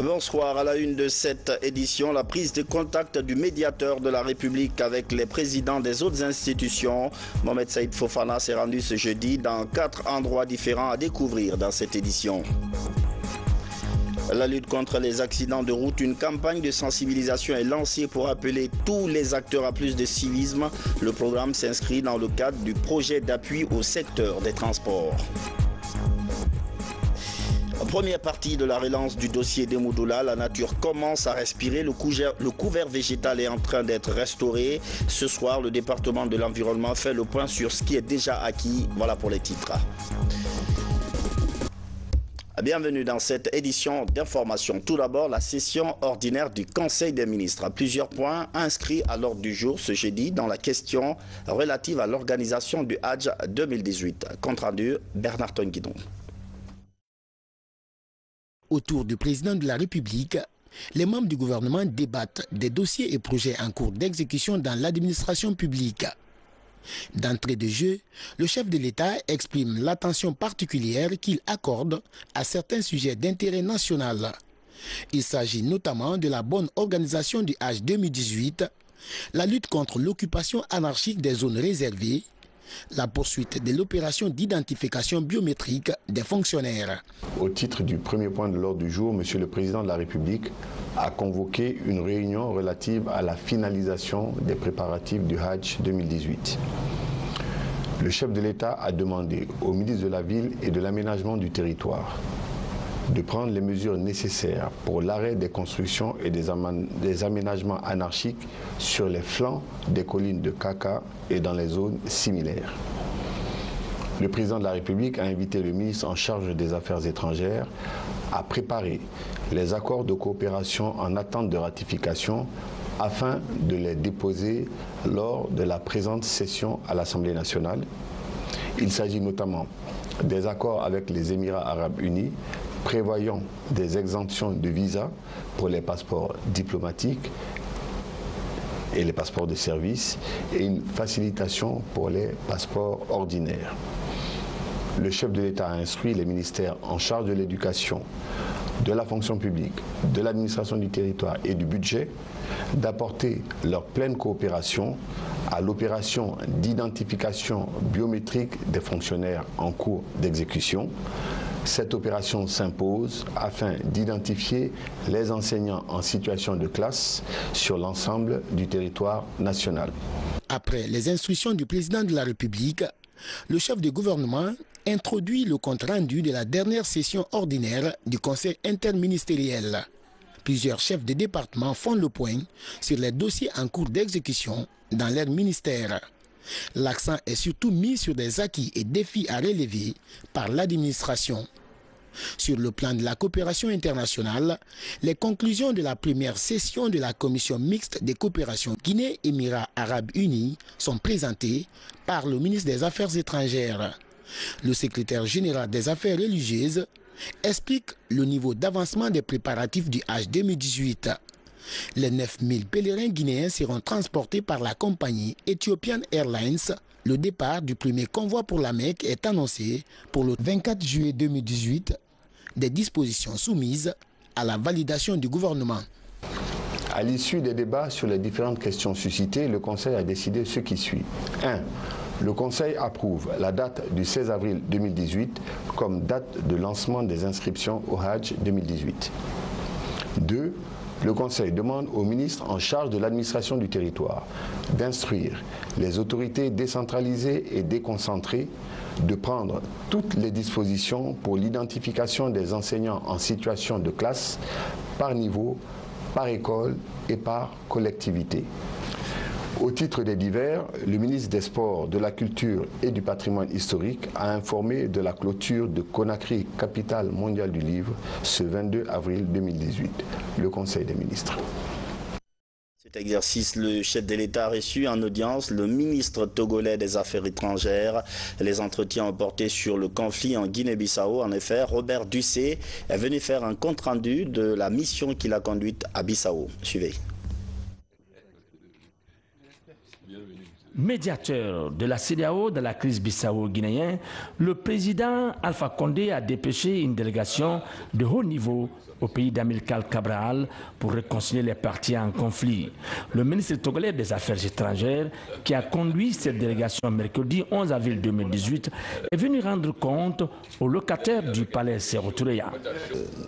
Bonsoir. À la une de cette édition, la prise de contact du médiateur de la République avec les présidents des autres institutions. Mohamed Saïd Fofana s'est rendu ce jeudi dans 4 endroits différents à découvrir dans cette édition. La lutte contre les accidents de route, une campagne de sensibilisation est lancée pour appeler tous les acteurs à plus de civisme. Le programme s'inscrit dans le cadre du projet d'appui au secteur des transports. Première partie de la relance du dossier des Moudoula, la nature commence à respirer, le couvert végétal est en train d'être restauré. Ce soir, le département de l'environnement fait le point sur ce qui est déjà acquis. Voilà pour les titres. Bienvenue dans cette édition d'information. Tout d'abord, la session ordinaire du Conseil des ministres. Plusieurs points inscrits à l'ordre du jour ce jeudi dans la question relative à l'organisation du Hajj 2018. Compte rendu, Bernard Tonguidon. Autour du président de la République, les membres du gouvernement débattent des dossiers et projets en cours d'exécution dans l'administration publique. D'entrée de jeu, le chef de l'État exprime l'attention particulière qu'il accorde à certains sujets d'intérêt national. Il s'agit notamment de la bonne organisation du Hajj 2018, la lutte contre l'occupation anarchique des zones réservées, la poursuite de l'opération d'identification biométrique des fonctionnaires. Au titre du premier point de l'ordre du jour, Monsieur le Président de la République a convoqué une réunion relative à la finalisation des préparatifs du Hajj 2018. Le chef de l'État a demandé au ministre de la Ville et de l'Aménagement du Territoire de prendre les mesures nécessaires pour l'arrêt des constructions et des aménagements anarchiques sur les flancs des collines de Kaka et dans les zones similaires. Le président de la République a invité le ministre en charge des Affaires étrangères à préparer les accords de coopération en attente de ratification afin de les déposer lors de la présente session à l'Assemblée nationale. Il s'agit notamment des accords avec les Émirats arabes unis prévoyant des exemptions de visa pour les passeports diplomatiques et les passeports de service et une facilitation pour les passeports ordinaires. Le chef de l'État a instruit les ministères en charge de l'éducation, de la fonction publique, de l'administration du territoire et du budget d'apporter leur pleine coopération à l'opération d'identification biométrique des fonctionnaires en cours d'exécution. Cette opération s'impose afin d'identifier les enseignants en situation de classe sur l'ensemble du territoire national. Après les instructions du président de la République, le chef du gouvernement introduit le compte-rendu de la dernière session ordinaire du Conseil interministériel. Plusieurs chefs de département font le point sur les dossiers en cours d'exécution dans leur ministère. L'accent est surtout mis sur des acquis et défis à relever par l'administration. Sur le plan de la coopération internationale, les conclusions de la première session de la commission mixte des coopérations Guinée-Émirats arabes unis sont présentées par le ministre des Affaires étrangères. Le secrétaire général des Affaires religieuses explique le niveau d'avancement des préparatifs du Hajj 2018. Les 9000 pèlerins guinéens seront transportés par la compagnie Ethiopian Airlines. Le départ du premier convoi pour la Mecque est annoncé pour le 24 juillet 2018, des dispositions soumises à la validation du gouvernement. À l'issue des débats sur les différentes questions suscitées, le Conseil a décidé ce qui suit. 1. Le Conseil approuve la date du 16 avril 2018 comme date de lancement des inscriptions au Hajj 2018. 2. Le Conseil demande au ministre en charge de l'administration du territoire d'instruire les autorités décentralisées et déconcentrées de prendre toutes les dispositions pour l'identification des enseignants en situation de classe par niveau, par école et par collectivité. Au titre des divers, le ministre des Sports, de la Culture et du Patrimoine historique a informé de la clôture de Conakry, capitale mondiale du livre, ce 22 avril 2018, le Conseil des ministres. Cet exercice, le chef de l'État a reçu en audience le ministre togolais des Affaires étrangères. Les entretiens ont porté sur le conflit en Guinée-Bissau. En effet, Robert Ducé est venu faire un compte-rendu de la mission qu'il a conduite à Bissau. Suivez. Bienvenue, monsieur. Médiateur de la CEDEAO dans la crise bissau-guinéenne, le président Alpha Condé a dépêché une délégation de haut niveau au pays d'Amilcar Cabral pour réconcilier les parties en conflit. Le ministre togolais des Affaires étrangères, qui a conduit cette délégation mercredi 11 avril 2018, est venu rendre compte aux locataires du palais Sékou Touré.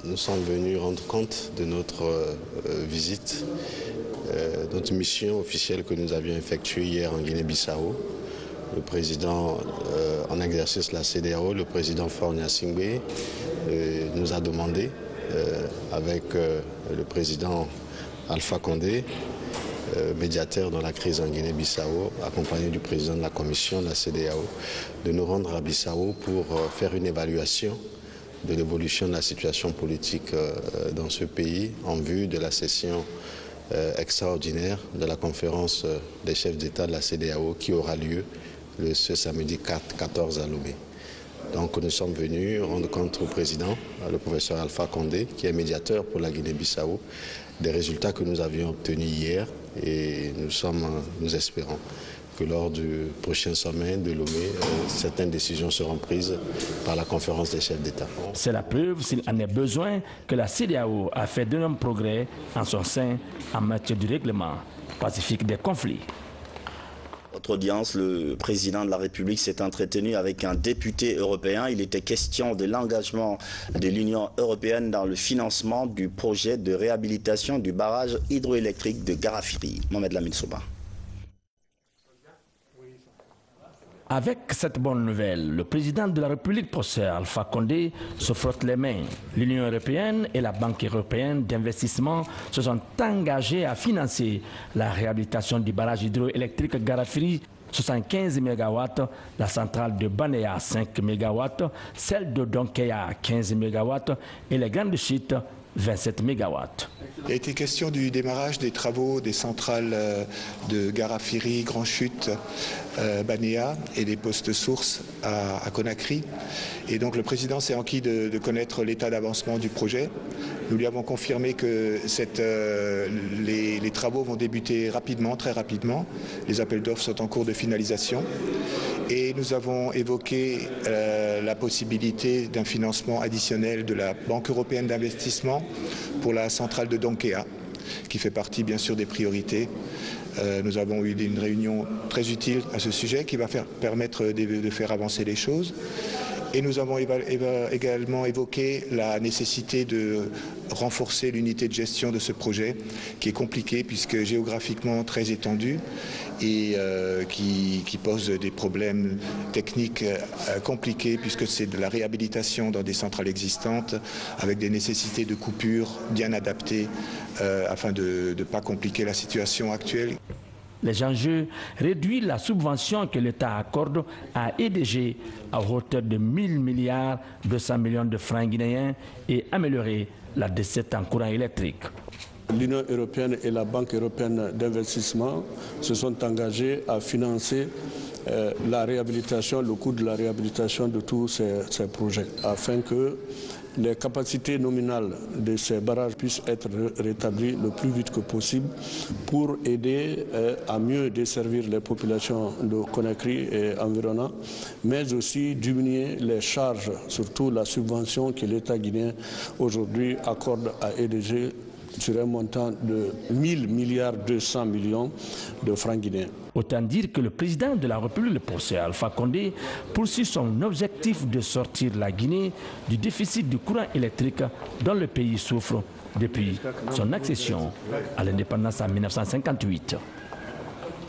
Nous sommes venus rendre compte de notre visite, notre mission officielle que nous avions effectuée hier en Guinée-Bissau. Le président en exercice de la CEDEAO, le président Faure Gnassingbé, nous a demandé, avec le président Alpha Condé, médiateur dans la crise en Guinée-Bissau, accompagné du président de la commission de la CEDEAO, de nous rendre à Bissau pour faire une évaluation de l'évolution de la situation politique dans ce pays en vue de la session extraordinaire de la conférence des chefs d'État de la CEDEAO qui aura lieu ce samedi 14 à Lomé. Donc nous sommes venus rendre compte au président, le professeur Alpha Condé, qui est médiateur pour la Guinée-Bissau, des résultats que nous avions obtenus hier, et nous espérons que lors du prochain sommet de Lomé, certaines décisions seront prises par la conférence des chefs d'État. C'est la preuve, s'il en est besoin, que la CEDEAO a fait d'énormes progrès en son sein en matière du règlement pacifique des conflits. Autre audience, le président de la République s'est entretenu avec un député européen. Il était question de l'engagement de l'Union européenne dans le financement du projet de réhabilitation du barrage hydroélectrique de Garafiri. Mohamed Lamine Souba. Avec cette bonne nouvelle, le président de la République, professeur Alpha Condé, se frotte les mains. L'Union européenne et la Banque européenne d'investissement se sont engagés à financer la réhabilitation du barrage hydroélectrique Garafiri, 75 MW, la centrale de Banéa, 5 MW, celle de Donkeya, 15 MW et les grandes chutes, 27 MW. Il a été question du démarrage des travaux des centrales de Garafiri, Grand Chute, Banéa et des postes sources à Conakry. Et donc le président s'est enquis de connaître l'état d'avancement du projet. Nous lui avons confirmé que les travaux vont débuter rapidement, très rapidement. Les appels d'offres sont en cours de finalisation. Et nous avons évoqué la possibilité d'un financement additionnel de la Banque européenne d'investissement pour la centrale de Donkeya, qui fait partie bien sûr des priorités. Nous avons eu une réunion très utile à ce sujet qui va permettre de faire avancer les choses. Et nous avons également évoqué la nécessité de renforcer l'unité de gestion de ce projet, qui est compliqué puisque géographiquement très étendu et qui pose des problèmes techniques compliqués puisque c'est de la réhabilitation dans des centrales existantes avec des nécessités de coupure bien adaptées afin de ne pas compliquer la situation actuelle. Les enjeux réduisent la subvention que l'État accorde à EDG à hauteur de 1 200 milliards de francs guinéens et améliorer la desserte en courant électrique. L'Union européenne et la Banque européenne d'investissement se sont engagés à financer la réhabilitation, le coût de la réhabilitation de tous ces projets, afin que les capacités nominales de ces barrages puissent être rétablies le plus vite que possible pour aider à mieux desservir les populations de Conakry et environnants, mais aussi diminuer les charges, surtout la subvention que l'État guinéen aujourd'hui accorde à EDG sur un montant de 1 200 milliards de francs guinéens. Autant dire que le président de la République, le professeur Alpha Condé, poursuit son objectif de sortir la Guinée du déficit du courant électrique dont le pays souffre depuis son accession à l'indépendance en 1958.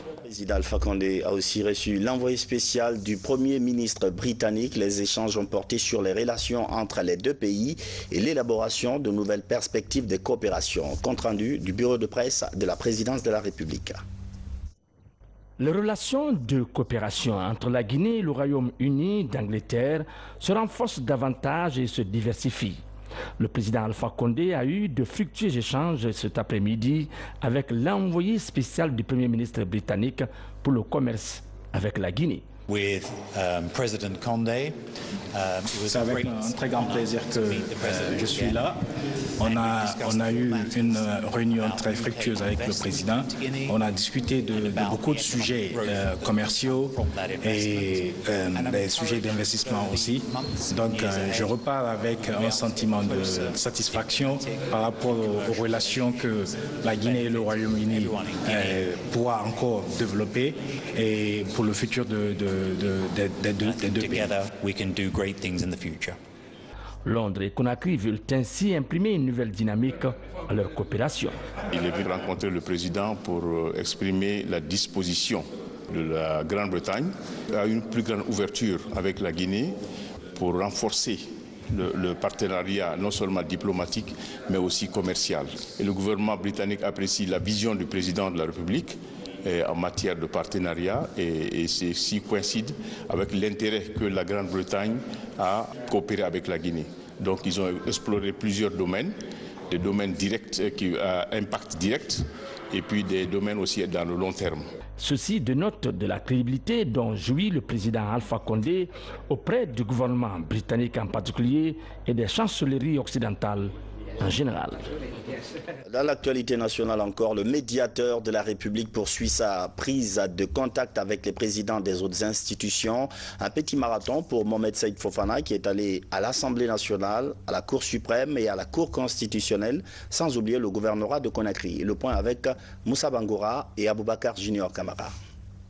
Le président Alpha Condé a aussi reçu l'envoyé spécial du Premier ministre britannique. Les échanges ont porté sur les relations entre les deux pays et l'élaboration de nouvelles perspectives de coopération. Compte rendu du bureau de presse de la présidence de la République. Les relations de coopération entre la Guinée et le Royaume-Uni d'Angleterre se renforcent davantage et se diversifient. Le président Alpha Condé a eu de fructueux échanges cet après-midi avec l'envoyé spécial du Premier ministre britannique pour le commerce avec la Guinée. with President Condé. C'est avec un très grand plaisir que je suis là. On a eu une réunion très fructueuse avec le président. On a discuté de beaucoup de sujets commerciaux et des sujets d'investissement aussi. Donc je repars avec un sentiment de satisfaction par rapport aux relations que la Guinée et le Royaume-Uni pourra encore développer et pour le futur des deux pays. Londres et Conakry veulent ainsi imprimer une nouvelle dynamique à leur coopération. Il est venu rencontrer le président pour exprimer la disposition de la Grande-Bretagne à une plus grande ouverture avec la Guinée pour renforcer le partenariat non seulement diplomatique mais aussi commercial. Et le gouvernement britannique apprécie la vision du président de la République en matière de partenariat et ceci coïncide avec l'intérêt que la Grande-Bretagne a coopéré avec la Guinée. Donc ils ont exploré plusieurs domaines, des domaines directs qui ont impact direct et puis des domaines aussi dans le long terme. Ceci dénote de la crédibilité dont jouit le président Alpha Condé auprès du gouvernement britannique en particulier et des chancelleries occidentales en général. Dans l'actualité nationale encore, le médiateur de la République poursuit sa prise de contact avec les présidents des autres institutions. Un petit marathon pour Mohamed Saïd Fofana qui est allé à l'Assemblée nationale, à la Cour suprême et à la Cour constitutionnelle, sans oublier le gouvernorat de Conakry. Le point avec Moussa Bangoura et Aboubakar Junior Camara.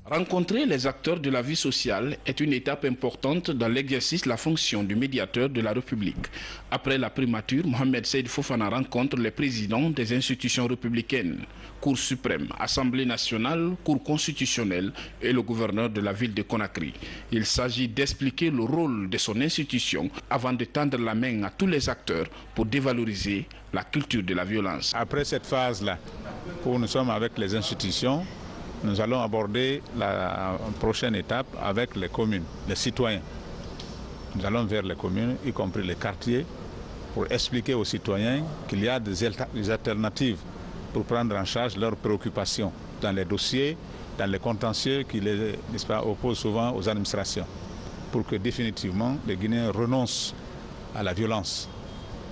Rencontrer les acteurs de la vie sociale est une étape importante dans l'exercice de la fonction du médiateur de la République. Après la primature, Mohamed Saïd Fofana rencontre les présidents des institutions républicaines, Cour suprême, Assemblée nationale, Cour constitutionnelle et le gouverneur de la ville de Conakry. Il s'agit d'expliquer le rôle de son institution avant de tendre la main à tous les acteurs pour dévaloriser la culture de la violence. Après cette phase-là, où nous sommes avec les institutions, nous allons aborder la prochaine étape avec les communes, les citoyens. Nous allons vers les communes, y compris les quartiers, pour expliquer aux citoyens qu'il y a des alternatives pour prendre en charge leurs préoccupations dans les dossiers, dans les contentieux qui les opposent souvent aux administrations, pour que définitivement les Guinéens renoncent à la violence,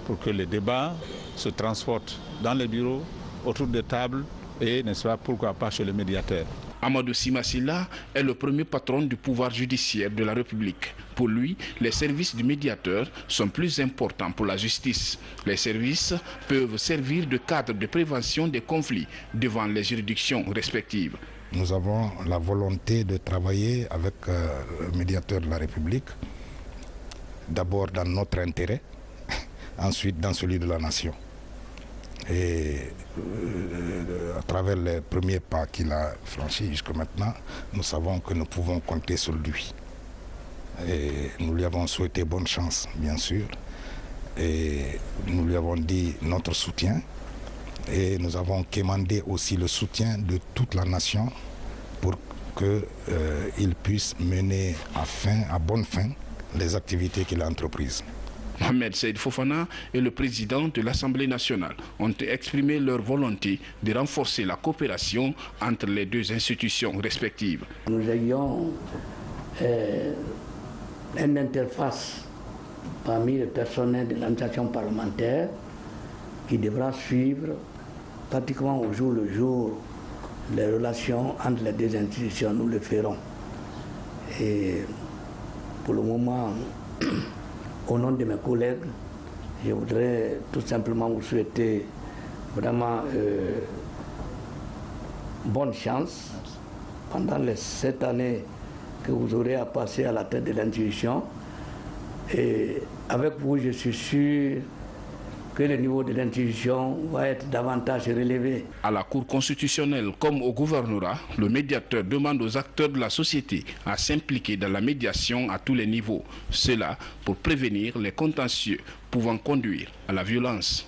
pour que les débats se transportent dans les bureaux, autour des tables, et, n'est-ce pas, pourquoi pas chez le médiateur. Amadou Simassila est le premier patron du pouvoir judiciaire de la République. Pour lui, les services du médiateur sont plus importants pour la justice. Les services peuvent servir de cadre de prévention des conflits devant les juridictions respectives. Nous avons la volonté de travailler avec le médiateur de la République, d'abord dans notre intérêt, ensuite dans celui de la nation. Et à travers les premiers pas qu'il a franchis jusqu'à maintenant, nous savons que nous pouvons compter sur lui. Et nous lui avons souhaité bonne chance, bien sûr. Et nous lui avons dit notre soutien. Et nous avons quémandé aussi le soutien de toute la nation pour qu'il puisse mener à bonne fin les activités qu'il a entreprises. Mohamed Saïd Fofana et le président de l'Assemblée nationale ont exprimé leur volonté de renforcer la coopération entre les deux institutions respectives. Nous ayons une interface parmi le personnel de l'administration parlementaire qui devra suivre pratiquement au jour le jour les relations entre les deux institutions. Nous le ferons. Et pour le moment, au nom de mes collègues, je voudrais tout simplement vous souhaiter vraiment bonne chance pendant les 7 années que vous aurez à passer à la tête de l'institution. Et avec vous, je suis sûr que le niveau de l'institution va être davantage relevé. À la Cour constitutionnelle comme au gouvernorat, le médiateur demande aux acteurs de la société à s'impliquer dans la médiation à tous les niveaux. Cela pour prévenir les contentieux pouvant conduire à la violence.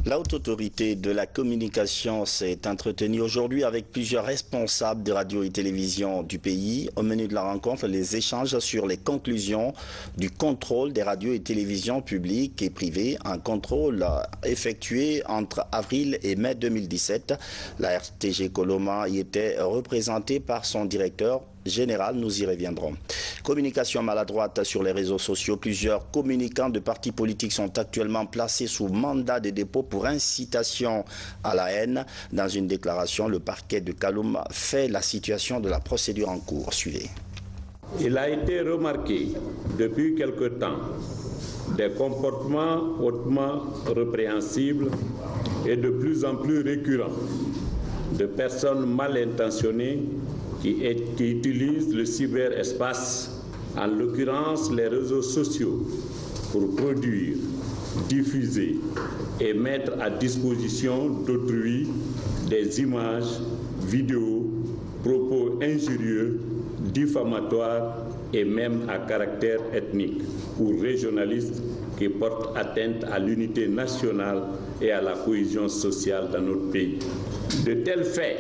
La Haute Autorité de la Communication s'est entretenue aujourd'hui avec plusieurs responsables de radio et télévision du pays. Au menu de la rencontre, les échanges sur les conclusions du contrôle des radios et télévisions publiques et privées, un contrôle effectué entre avril et mai 2017. La RTG Coloma y était représentée par son directeur générale. Nous y reviendrons. Communication maladroite sur les réseaux sociaux. Plusieurs communicants de partis politiques sont actuellement placés sous mandat de dépôt pour incitation à la haine. Dans une déclaration, le parquet de Kaloum fait la situation de la procédure en cours. Suivez. Il a été remarqué depuis quelque temps des comportements hautement répréhensibles et de plus en plus récurrents de personnes mal intentionnées qui utilisent le cyberespace, en l'occurrence les réseaux sociaux, pour produire, diffuser et mettre à disposition d'autrui des images, vidéos, propos injurieux, diffamatoires et même à caractère ethnique ou régionaliste qui portent atteinte à l'unité nationale et à la cohésion sociale dans notre pays. De tels faits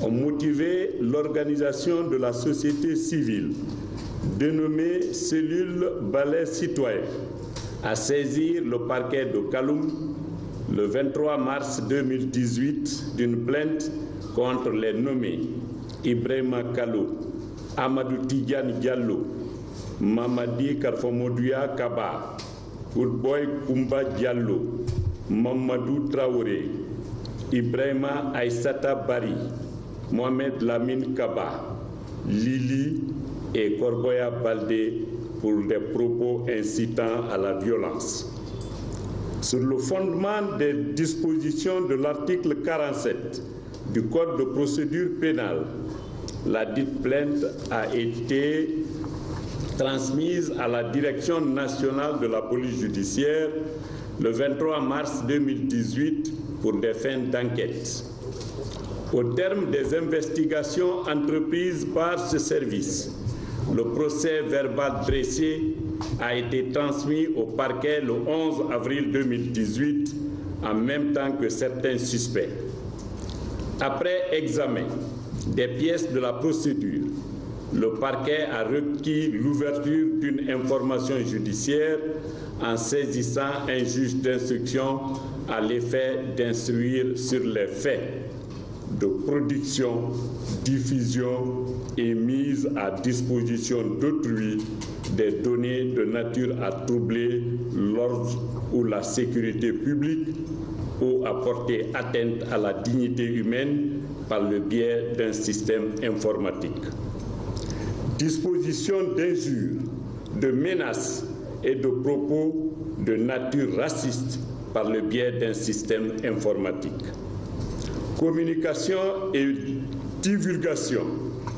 ont motivé l'organisation de la société civile, dénommée Cellule Balai Citoyen, à saisir le parquet de Kaloum le 23 mars 2018 d'une plainte contre les nommés Ibrahima Kallo, Amadou Tidiane Diallo, Mamadi Karfomodouya Kaba, Oudboy Koumba Diallo, Mamadou Traoré, Ibrahima Aïssata Bari, Mohamed Lamine Kaba, Lili et Korboya Baldé pour des propos incitant à la violence. Sur le fondement des dispositions de l'article 47 du Code de procédure pénale, la dite plainte a été transmise à la Direction nationale de la police judiciaire le 23 mars 2018 pour des fins d'enquête. Au terme des investigations entreprises par ce service, le procès verbal dressé a été transmis au parquet le 11 avril 2018 en même temps que certains suspects. Après examen des pièces de la procédure, le parquet a requis l'ouverture d'une information judiciaire en saisissant un juge d'instruction à l'effet d'instruire sur les faits de production, diffusion et mise à disposition d'autrui des données de nature à troubler l'ordre ou la sécurité publique ou à porter atteinte à la dignité humaine par le biais d'un système informatique. Disposition d'injures, de menaces et de propos de nature raciste par le biais d'un système informatique. Communication et divulgation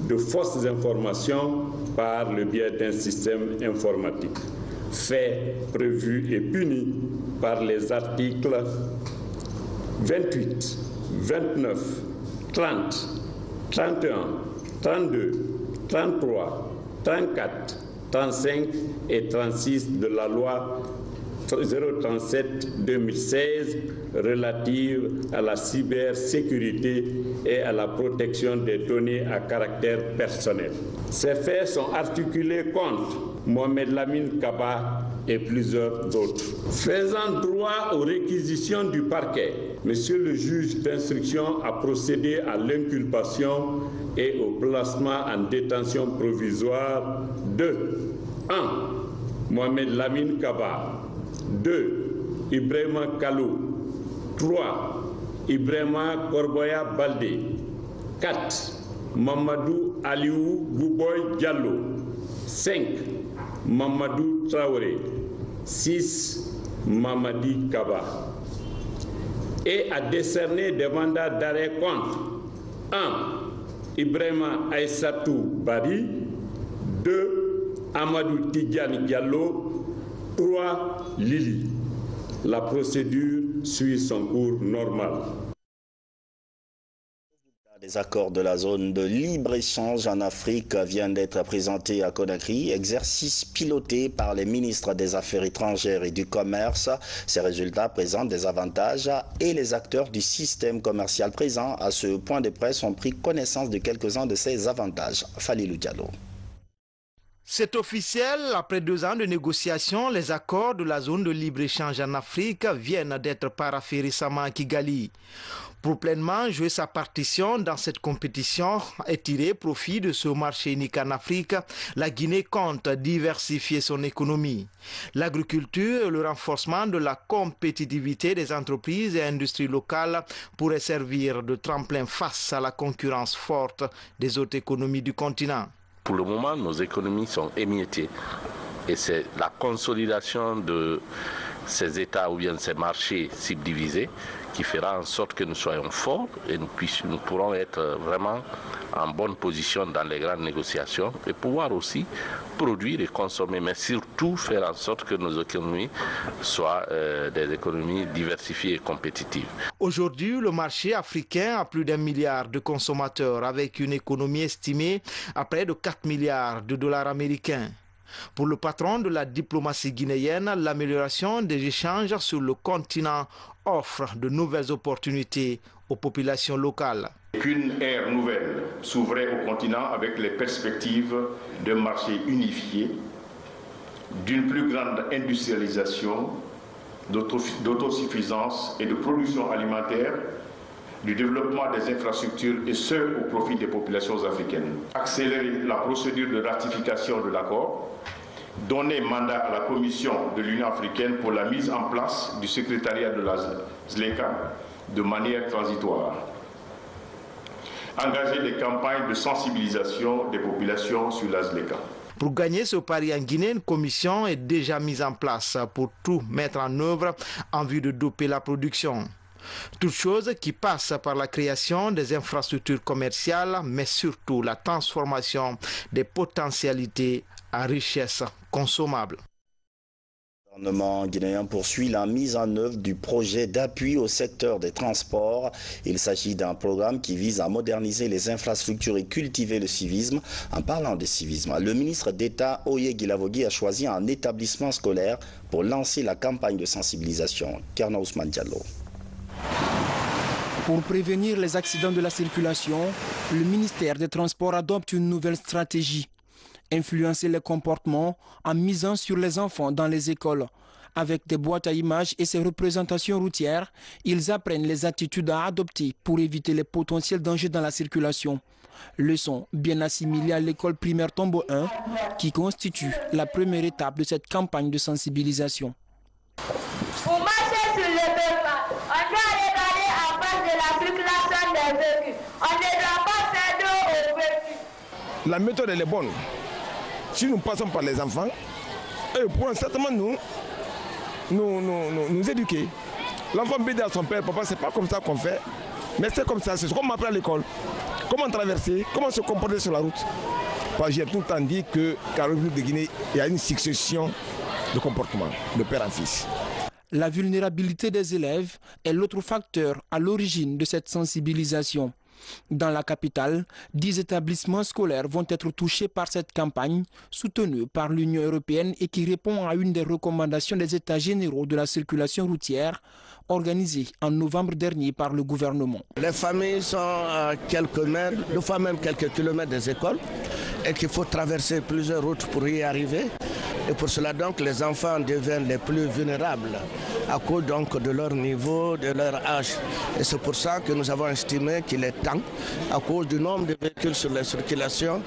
de fausses informations par le biais d'un système informatique. Faits prévus et punis par les articles 28, 29, 30, 31, 32, 33, 34, 35 et 36 de la loi 037-2016 relative à la cybersécurité et à la protection des données à caractère personnel. Ces faits sont articulés contre Mohamed Lamine Kaba et plusieurs autres. Faisant droit aux réquisitions du parquet, Monsieur le juge d'instruction a procédé à l'inculpation et au placement en détention provisoire de 1. Mohamed Lamine Kaba, 2. Ibrahima Kalou, 3. Ibrahima Korboya Baldé, 4. Mamadou Aliou Gouboy Diallo, 5. Mamadou Traoré, 6. Mamadi Kaba. Et a décerné des mandats d'arrêt contre 1. Ibrahima Aïssatou Bari, 2. Amadou Tidiane Diallo, 3. Lili. La procédure suit son cours normal. Les accords de la zone de libre-échange en Afrique viennent d'être présentés à Conakry, exercice piloté par les ministres des Affaires étrangères et du Commerce. Ces résultats présentent des avantages et les acteurs du système commercial présents à ce point de presse ont pris connaissance de quelques-uns de ces avantages. Falilou Diallo. C'est officiel, après 2 ans de négociations, les accords de la zone de libre-échange en Afrique viennent d'être paraphés récemment à Kigali. Pour pleinement jouer sa partition dans cette compétition et tirer profit de ce marché unique en Afrique, la Guinée compte diversifier son économie. L'agriculture et le renforcement de la compétitivité des entreprises et industries locales pourraient servir de tremplin face à la concurrence forte des autres économies du continent. Pour le moment, nos économies sont émiettées et c'est la consolidation de ces États ou bien ces marchés subdivisés qui fera en sorte que nous soyons forts et nous pourrons être vraiment en bonne position dans les grandes négociations et pouvoir aussi produire et consommer, mais surtout faire en sorte que nos économies soient des économies diversifiées et compétitives. Aujourd'hui, le marché africain a plus d'1 milliard de consommateurs avec une économie estimée à près de 4 milliards de dollars américains. Pour le patron de la diplomatie guinéenne, l'amélioration des échanges sur le continent offre de nouvelles opportunités aux populations locales. Qu'une ère nouvelle s'ouvrait au continent avec les perspectives d'un marché unifié, d'une plus grande industrialisation, d'autosuffisance et de production alimentaire, du développement des infrastructures et ce au profit des populations africaines. Accélérer la procédure de ratification de l'accord, donner mandat à la Commission de l'Union africaine pour la mise en place du secrétariat de la ZLECA de manière transitoire. Engager des campagnes de sensibilisation des populations sur la ZLECA. Pour gagner ce pari en Guinée, une commission est déjà mise en place pour tout mettre en œuvre en vue de doper la production. Toute chose qui passe par la création des infrastructures commerciales, mais surtout la transformation des potentialités à richesse consommable. Le gouvernement guinéen poursuit la mise en œuvre du projet d'appui au secteur des transports. Il s'agit d'un programme qui vise à moderniser les infrastructures et cultiver le civisme. En parlant de civisme, le ministre d'État Oye Guilavogui a choisi un établissement scolaire pour lancer la campagne de sensibilisation. Kerna Ousmane Diallo. Pour prévenir les accidents de la circulation, le ministère des Transports adopte une nouvelle stratégie. Influencer les comportements en misant sur les enfants dans les écoles. Avec des boîtes à images et ses représentations routières, ils apprennent les attitudes à adopter pour éviter les potentiels dangers dans la circulation. Leçon bien assimilée à l'école primaire Tombo 1, qui constitue la première étape de cette campagne de sensibilisation. Pour marcher sur les pavements, on doit regarder en face de la circulation des véhicules. On ne doit pas faire dos aux véhicules. La méthode elle est bonne. Si nous passons par les enfants, eux pourront certainement nous éduquer. L'enfant peut dire à son père, papa, c'est pas comme ça qu'on fait, mais c'est comme ça, c'est ce qu'on m'apprend à l'école. Comment traverser, comment se comporter sur la route. J'ai tout le temps dit qu'en République de Guinée, il y a une succession de comportements, de père en fils. La vulnérabilité des élèves est l'autre facteur à l'origine de cette sensibilisation. Dans la capitale, 10 établissements scolaires vont être touchés par cette campagne, soutenue par l'Union européenne et qui répond à une des recommandations des États généraux de la circulation routière, organisée en novembre dernier par le gouvernement. Les familles sont à quelques mètres, deux fois même quelques kilomètres des écoles, et qu'il faut traverser plusieurs routes pour y arriver. Et pour cela donc les enfants deviennent les plus vulnérables à cause donc de leur niveau, de leur âge. Et c'est pour ça que nous avons estimé qu'il est temps, à cause du nombre de véhicules sur la circulation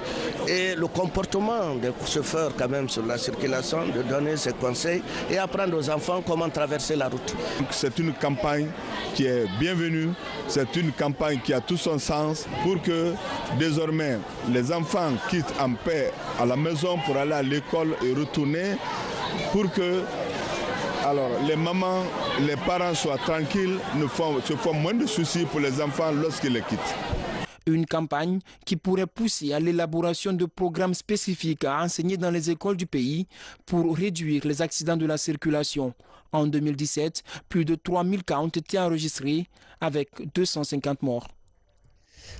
et le comportement des chauffeurs quand même sur la circulation, de donner ces conseils et apprendre aux enfants comment traverser la route. C'est une campagne qui est bienvenue, c'est une campagne qui a tout son sens pour que désormais les enfants quittent en paix à la maison pour aller à l'école et retourner pour que les mamans, les parents soient tranquilles, se font moins de soucis pour les enfants lorsqu'ils les quittent. Une campagne qui pourrait pousser à l'élaboration de programmes spécifiques à enseigner dans les écoles du pays pour réduire les accidents de la circulation. En 2017, plus de 3000 cas ont été enregistrés avec 250 morts.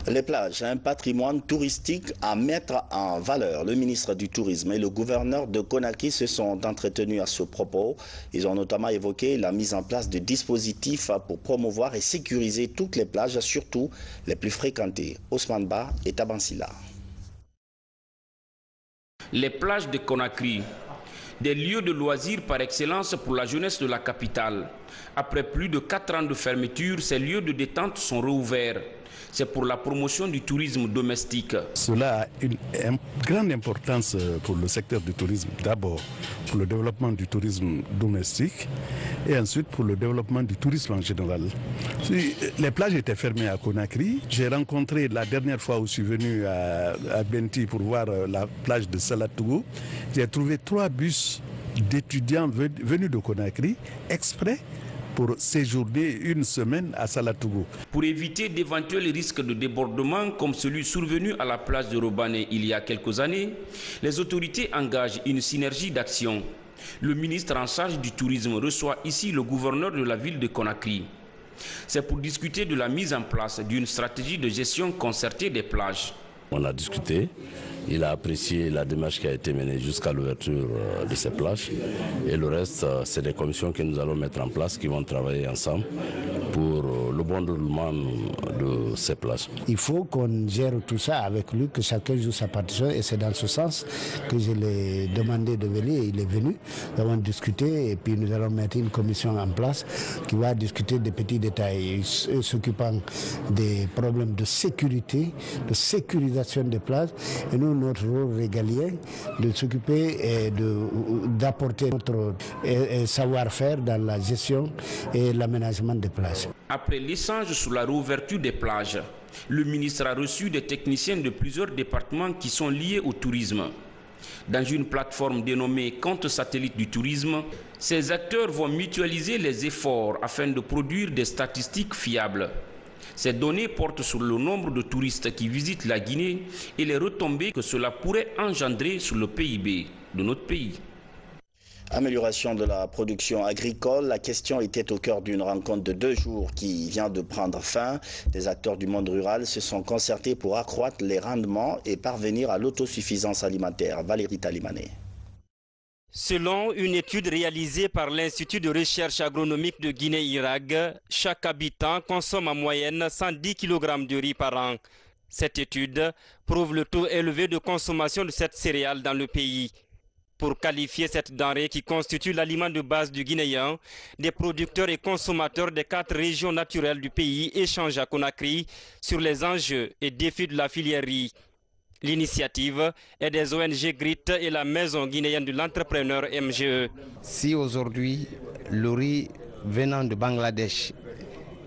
Les plages, un patrimoine touristique à mettre en valeur. Le ministre du Tourisme et le gouverneur de Conakry se sont entretenus à ce propos. Ils ont notamment évoqué la mise en place de dispositifs pour promouvoir et sécuriser toutes les plages, surtout les plus fréquentées. Ousmane Ba et Tabansila. Les plages de Conakry, des lieux de loisirs par excellence pour la jeunesse de la capitale. Après plus de 4 ans de fermeture, ces lieux de détente sont rouverts. C'est pour la promotion du tourisme domestique. Cela a une grande importance pour le secteur du tourisme. D'abord pour le développement du tourisme domestique et ensuite pour le développement du tourisme en général. Les plages étaient fermées à Conakry. J'ai rencontré la dernière fois où je suis venu à Benti pour voir la plage de Salatougou. J'ai trouvé 3 bus d'étudiants venus de Conakry exprès pour séjourner une semaine à Salatougou. Pour éviter d'éventuels risques de débordement comme celui survenu à la plage de Robané il y a quelques années, les autorités engagent une synergie d'action. Le ministre en charge du tourisme reçoit ici le gouverneur de la ville de Conakry. C'est pour discuter de la mise en place d'une stratégie de gestion concertée des plages. On a discuté, il a apprécié la démarche qui a été menée jusqu'à l'ouverture de ces plages. Et le reste, c'est des commissions que nous allons mettre en place qui vont travailler ensemble pour le bon déroulement de ces plages. Il faut qu'on gère tout ça avec lui, que chacun joue sa partition et c'est dans ce sens que je l'ai demandé de venir. Il est venu, nous avons discuté et puis nous allons mettre une commission en place qui va discuter des petits détails s'occupant des problèmes de sécurité, de sécurisation des plages. Et nous, notre rôle régalien, de s'occuper et d'apporter notre savoir-faire dans la gestion et l'aménagement des plages. Après l'échange sur la réouverture des plages, le ministre a reçu des techniciens de plusieurs départements qui sont liés au tourisme. Dans une plateforme dénommée Compte satellite du tourisme, ces acteurs vont mutualiser les efforts afin de produire des statistiques fiables. Ces données portent sur le nombre de touristes qui visitent la Guinée et les retombées que cela pourrait engendrer sur le PIB de notre pays. Amélioration de la production agricole, la question était au cœur d'une rencontre de 2 jours qui vient de prendre fin. Des acteurs du monde rural se sont concertés pour accroître les rendements et parvenir à l'autosuffisance alimentaire. Valérie Talimané. Selon une étude réalisée par l'Institut de recherche agronomique de Guinée-Irag, chaque habitant consomme en moyenne 110 kg de riz par an. Cette étude prouve le taux élevé de consommation de cette céréale dans le pays. Pour qualifier cette denrée qui constitue l'aliment de base du Guinéen, des producteurs et consommateurs des 4 régions naturelles du pays échangent à Conakry sur les enjeux et défis de la filière riz. L'initiative est des ONG GRIT et la Maison guinéenne de l'entrepreneur MGE. Si aujourd'hui le riz venant de Bangladesh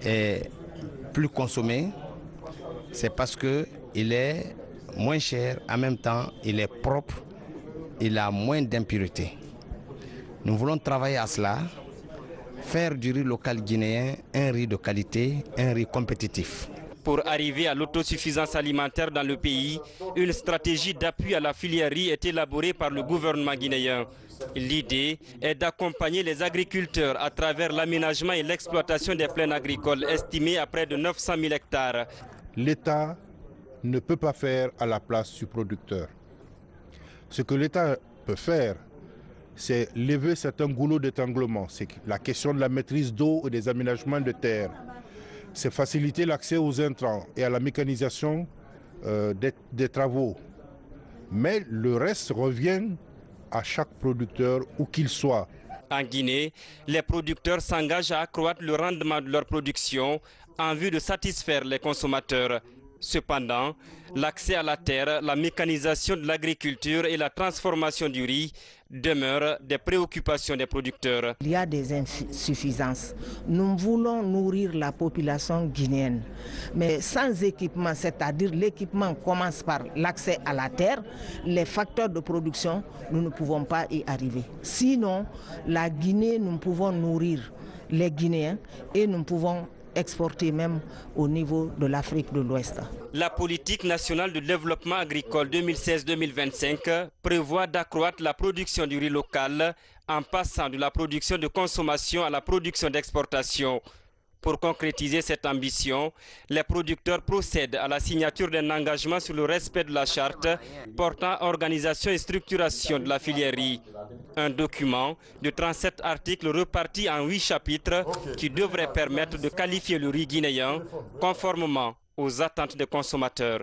est plus consommé, c'est parce qu'il est moins cher, en même temps il est propre, il a moins d'impuretés. Nous voulons travailler à cela, faire du riz local guinéen un riz de qualité, un riz compétitif. Pour arriver à l'autosuffisance alimentaire dans le pays, une stratégie d'appui à la filière riz est élaborée par le gouvernement guinéen. L'idée est d'accompagner les agriculteurs à travers l'aménagement et l'exploitation des plaines agricoles estimées à près de 900 000 hectares. L'État ne peut pas faire à la place du producteur. Ce que l'État peut faire, c'est lever certains goulots d'étranglement. C'est la question de la maîtrise d'eau et des aménagements de terre. C'est faciliter l'accès aux intrants et à la mécanisation des travaux. Mais le reste revient à chaque producteur, où qu'il soit. En Guinée, les producteurs s'engagent à accroître le rendement de leur production en vue de satisfaire les consommateurs. Cependant, l'accès à la terre, la mécanisation de l'agriculture et la transformation du riz demeurent des préoccupations des producteurs. Il y a des insuffisances. Nous voulons nourrir la population guinéenne, mais sans équipement, c'est-à-dire l'équipement commence par l'accès à la terre, les facteurs de production, nous ne pouvons pas y arriver. Sinon, la Guinée, nous pouvons nourrir les Guinéens et nous pouvons exporter même au niveau de l'Afrique de l'Ouest. La politique nationale de développement agricole 2016-2025 prévoit d'accroître la production du riz local en passant de la production de consommation à la production d'exportation. Pour concrétiser cette ambition, les producteurs procèdent à la signature d'un engagement sur le respect de la charte portant organisation et structuration de la filière riz. Un document de 37 articles repartis en 8 chapitres qui devrait permettre de qualifier le riz guinéen conformément aux attentes des consommateurs.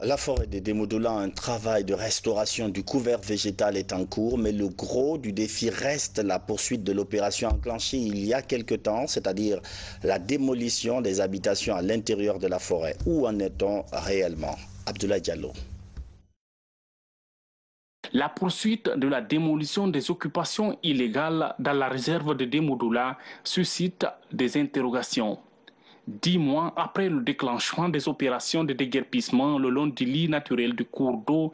La forêt de Demoudoula, un travail de restauration du couvert végétal est en cours, mais le gros du défi reste la poursuite de l'opération enclenchée il y a quelque temps, c'est-à-dire la démolition des habitations à l'intérieur de la forêt. Où en est-on réellement? Abdoulaye Diallo. La poursuite de la démolition des occupations illégales dans la réserve de Demoudoula suscite des interrogations. 10 mois après le déclenchement des opérations de déguerpissement le long du lit naturel du cours d'eau,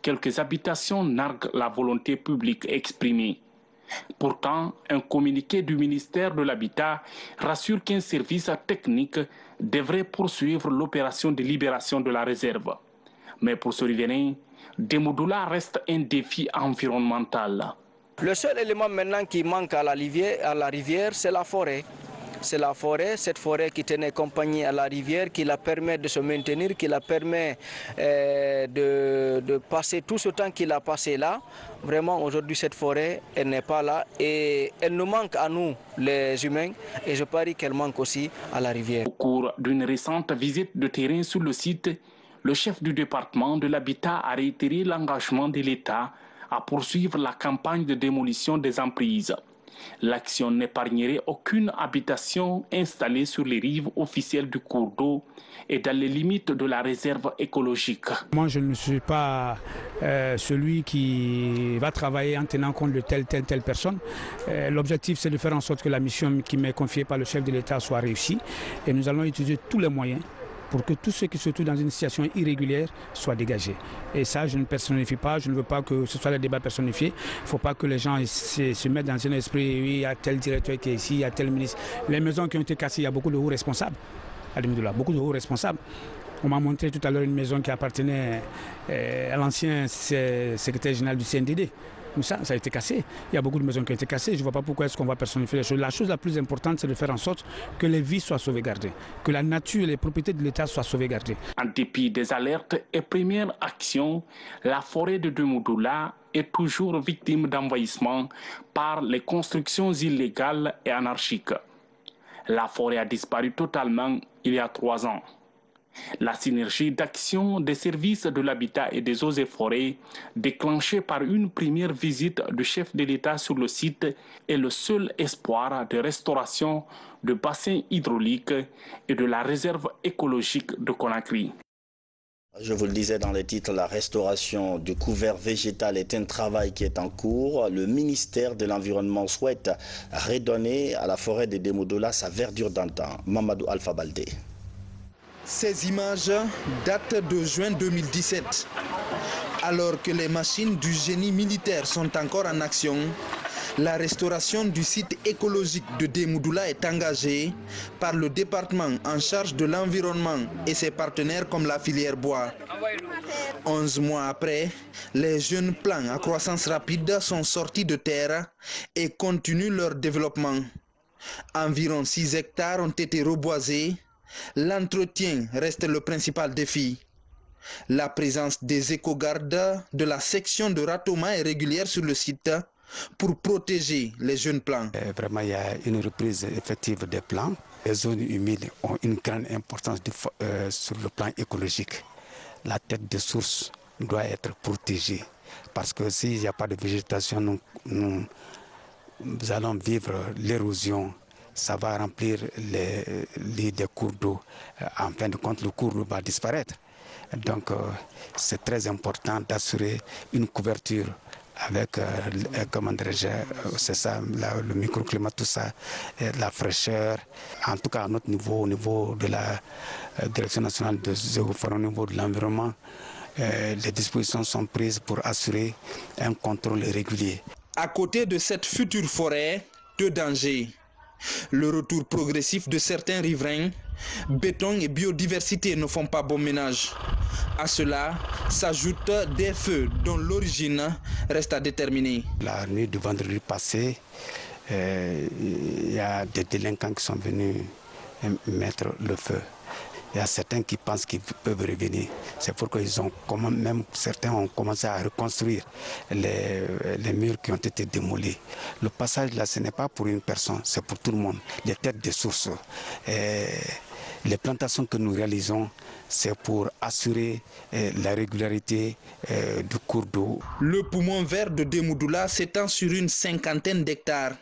quelques habitations narguent la volonté publique exprimée. Pourtant, un communiqué du ministère de l'Habitat rassure qu'un service technique devrait poursuivre l'opération de libération de la réserve. Mais pour ce riverain, Demoudoula reste un défi environnemental. Le seul élément maintenant qui manque à la rivière, c'est la forêt. C'est la forêt, cette forêt qui tenait compagnie à la rivière, qui la permet de se maintenir, qui la permet de passer tout ce temps qu'il a passé là. Vraiment, aujourd'hui, cette forêt, elle n'est pas là et elle nous manque à nous, les humains, et je parie qu'elle manque aussi à la rivière. Au cours d'une récente visite de terrain sur le site, le chef du département de l'habitat a réitéré l'engagement de l'État à poursuivre la campagne de démolition des emprises. L'action n'épargnerait aucune habitation installée sur les rives officielles du cours d'eau et dans les limites de la réserve écologique. Moi, je ne suis pas celui qui va travailler en tenant compte de telle personne. L'objectif, c'est de faire en sorte que la mission qui m'est confiée par le chef de l'État soit réussie. Et nous allons utiliser tous les moyens pour que tous ceux qui se trouvent dans une situation irrégulière soient dégagés. Et ça, je ne personnifie pas, je ne veux pas que ce soit le débat personnifié. Il ne faut pas que les gens se mettent dans un esprit, oui, il y a tel directeur qui est ici, il y a tel ministre. Les maisons qui ont été cassées, il y a beaucoup de hauts responsables. Beaucoup de hauts responsables. On m'a montré tout à l'heure une maison qui appartenait à l'ancien secrétaire général du CNDD. Ça a été cassé. Il y a beaucoup de maisons qui ont été cassées. Je ne vois pas pourquoi est-ce qu'on va personnifier les choses. La chose la plus importante, c'est de faire en sorte que les vies soient sauvegardées, que la nature et les propriétés de l'État soient sauvegardées. En dépit des alertes et premières actions, la forêt de Demoudoula est toujours victime d'envahissement par les constructions illégales et anarchiques. La forêt a disparu totalement il y a 3 ans. La synergie d'action des services de l'habitat et des eaux et forêts, déclenchée par une première visite du chef de l'État sur le site, est le seul espoir de restauration de bassins hydrauliques et de la réserve écologique de Conakry. Je vous le disais dans les titres, la restauration du couvert végétal est un travail qui est en cours. Le ministère de l'Environnement souhaite redonner à la forêt de Demoudoula sa verdure d'antan. Mamadou Alpha Baldé. Ces images datent de juin 2017. Alors que les machines du génie militaire sont encore en action, la restauration du site écologique de Demoudoula est engagée par le département en charge de l'environnement et ses partenaires comme la filière bois. 11 mois après, les jeunes plants à croissance rapide sont sortis de terre et continuent leur développement. Environ 6 hectares ont été reboisés. L'entretien reste le principal défi. La présence des éco-gardes de la section de Ratoma est régulière sur le site pour protéger les jeunes plants. Vraiment, il y a une reprise effective des plants. Les zones humides ont une grande importance sur le plan écologique. La tête de source doit être protégée parce que s'il n'y a pas de végétation, nous allons vivre l'érosion. Ça va remplir les lits des cours d'eau. En fin de compte, le cours d'eau va disparaître. Donc, c'est très important d'assurer une couverture avec, comment dirais-je, c'est ça, le microclimat, tout ça, la fraîcheur. En tout cas, à notre niveau, au niveau de la Direction nationale des eaux et forêts, au niveau de l'environnement, les dispositions sont prises pour assurer un contrôle régulier. À côté de cette future forêt, 2 dangers. Le retour progressif de certains riverains, béton et biodiversité ne font pas bon ménage. À cela s'ajoutent des feux dont l'origine reste à déterminer. La nuit du vendredi passé, il y a des délinquants qui sont venus mettre le feu. Il y a certains qui pensent qu'ils peuvent revenir. C'est pourquoi certains ont commencé à reconstruire les murs qui ont été démolis. Le passage là, ce n'est pas pour une personne, c'est pour tout le monde. Les têtes de source, Les plantations que nous réalisons, c'est pour assurer la régularité du cours d'eau. Le poumon vert de Demoudoula s'étend sur une 50aine d'hectares.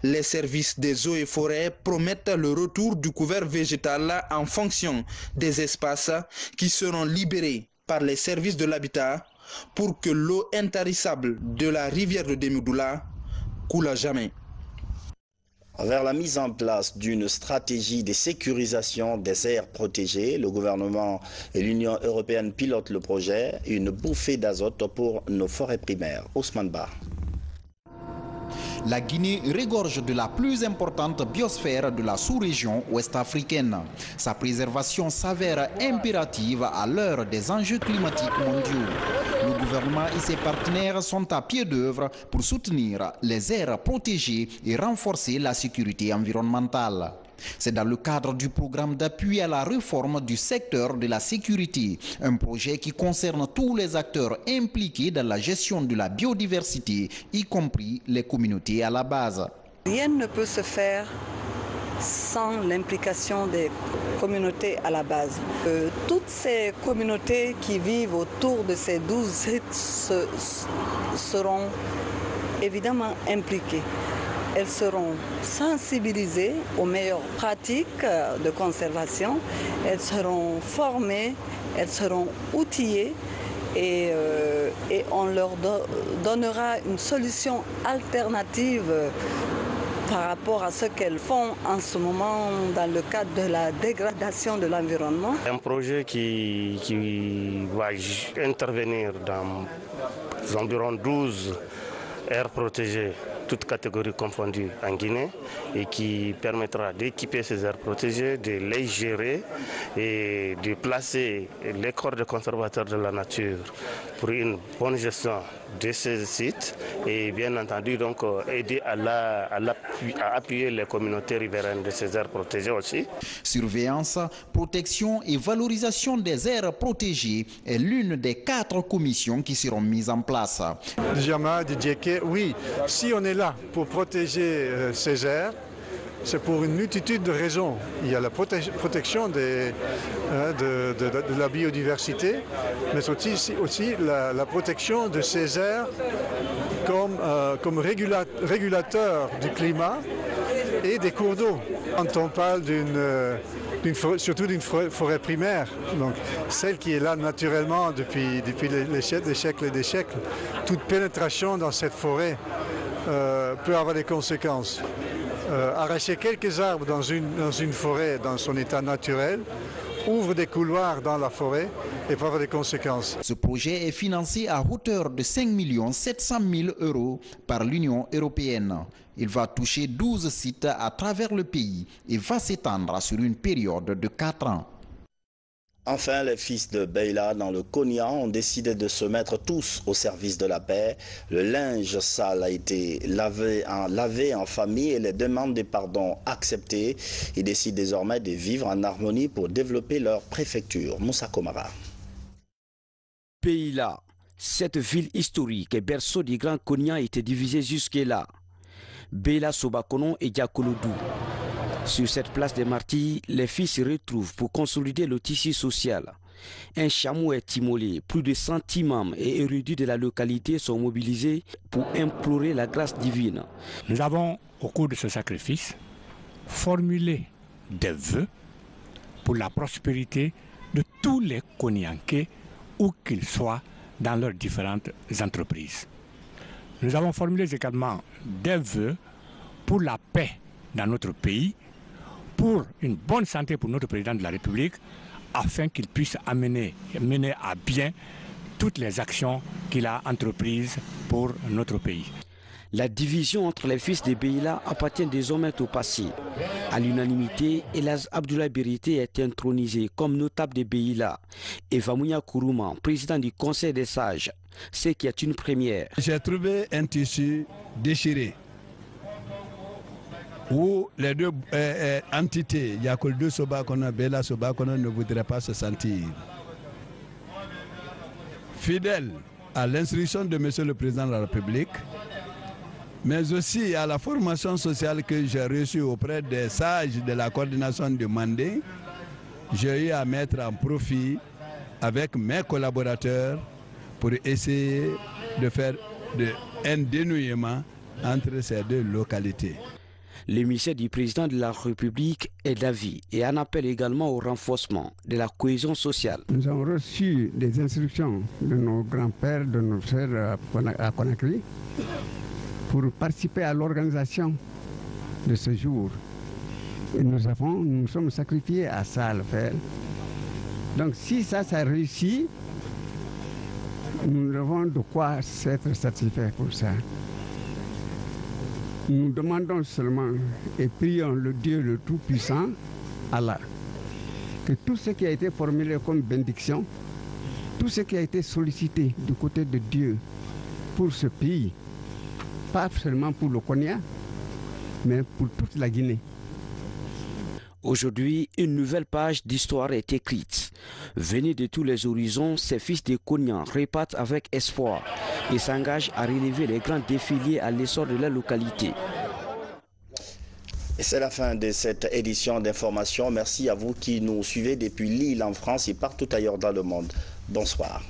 Les services des eaux et forêts promettent le retour du couvert végétal en fonction des espaces qui seront libérés par les services de l'habitat pour que l'eau intarissable de la rivière de Demoudoula coule à jamais. Vers la mise en place d'une stratégie de sécurisation des aires protégées, le gouvernement et l'Union européenne pilotent le projet, une bouffée d'azote pour nos forêts primaires. Ousmane Ba. La Guinée regorge de la plus importante biosphère de la sous-région ouest-africaine. Sa préservation s'avère impérative à l'heure des enjeux climatiques mondiaux. Le gouvernement et ses partenaires sont à pied d'œuvre pour soutenir les aires protégées et renforcer la sécurité environnementale. C'est dans le cadre du programme d'appui à la réforme du secteur de la sécurité, un projet qui concerne tous les acteurs impliqués dans la gestion de la biodiversité, y compris les communautés à la base. Rien ne peut se faire sans l'implication des communautés à la base. Toutes ces communautés qui vivent autour de ces 12 sites seront évidemment impliquées. Elles seront sensibilisées aux meilleures pratiques de conservation, elles seront formées, elles seront outillées et on leur donnera une solution alternative par rapport à ce qu'elles font en ce moment dans le cadre de la dégradation de l'environnement. Un projet qui va intervenir dans environ 12 aires protégées, toutes catégories confondues en Guinée, et qui permettra d'équiper ces aires protégées, de les gérer et de placer les corps de conservateurs de la nature pour une bonne gestion de ces sites et bien entendu donc aider à appuyer les communautés riveraines de ces aires protégées aussi. Surveillance, protection et valorisation des aires protégées est l'une des 4 commissions qui seront mises en place. Oui, si on est là pour protéger ces aires, c'est pour une multitude de raisons. Il y a la protection de la biodiversité, mais aussi la protection de ces aires comme régulateur du climat et des cours d'eau. Quand on parle surtout d'une forêt primaire, donc celle qui est là naturellement depuis des siècles et des siècles, toute pénétration dans cette forêt peut avoir des conséquences. Arracher quelques arbres dans une forêt dans son état naturel ouvre des couloirs dans la forêt et peut avoir des conséquences. Ce projet est financé à hauteur de 5 700 000 € par l'Union européenne. Il va toucher 12 sites à travers le pays et va s'étendre sur une période de 4 ans. Enfin, les fils de Beila dans le Konya ont décidé de se mettre tous au service de la paix. Le linge sale a été lavé en famille et les demandes de pardon acceptées. Ils décident désormais de vivre en harmonie pour développer leur préfecture. Moussa Komara. Beila, cette ville historique et berceau du Grand Konya était divisée jusque-là. Beila, Sobakono et Diakolodou. Sur cette place des martyrs, les filles se retrouvent pour consolider le tissu social. Un chameau est immolé, plus de 100 imams et érudits de la localité sont mobilisés pour implorer la grâce divine. Nous avons, au cours de ce sacrifice, formulé des vœux pour la prospérité de tous les Konyankais, où qu'ils soient dans leurs différentes entreprises. Nous avons formulé également des vœux pour la paix dans notre pays, pour une bonne santé pour notre président de la République, afin qu'il puisse mener à bien toutes les actions qu'il a entreprises pour notre pays. La division entre les fils de Beila appartient désormais au passé. À l'unanimité, Elhadj Abdoulaye Berité est intronisé comme notable de Beila et Vamouya Kourouma, président du Conseil des sages, ce qui est une première. J'ai trouvé un tissu déchiré où les deux entités, Yakoldo Sobakono, Beila Sobakono, ne voudraient pas se sentir. Fidèle à l'instruction de M. le Président de la République, mais aussi à la formation sociale que j'ai reçue auprès des sages de la coordination de Mandé, j'ai eu à mettre en profit avec mes collaborateurs pour essayer de faire un dénouement entre ces deux localités. L'émissaire du président de la République est d'avis et en appelle également au renforcement de la cohésion sociale. Nous avons reçu des instructions de nos grands-pères, de nos frères à Conakry pour participer à l'organisation de ce jour. Et nous sommes sacrifiés à ça à le faire. Donc si ça réussit, nous avons de quoi être satisfaits pour ça. Nous demandons seulement et prions le Dieu le Tout-Puissant, Allah, que tout ce qui a été formulé comme bénédiction, tout ce qui a été sollicité du côté de Dieu pour ce pays, pas seulement pour le Konya, mais pour toute la Guinée. Aujourd'hui, une nouvelle page d'histoire est écrite. Venus de tous les horizons, ces fils de Konyans repartent avec espoir et s'engagent à relever les grands défis liés à l'essor de la localité. Et c'est la fin de cette édition d'information. Merci à vous qui nous suivez depuis Lille en France et partout ailleurs dans le monde. Bonsoir.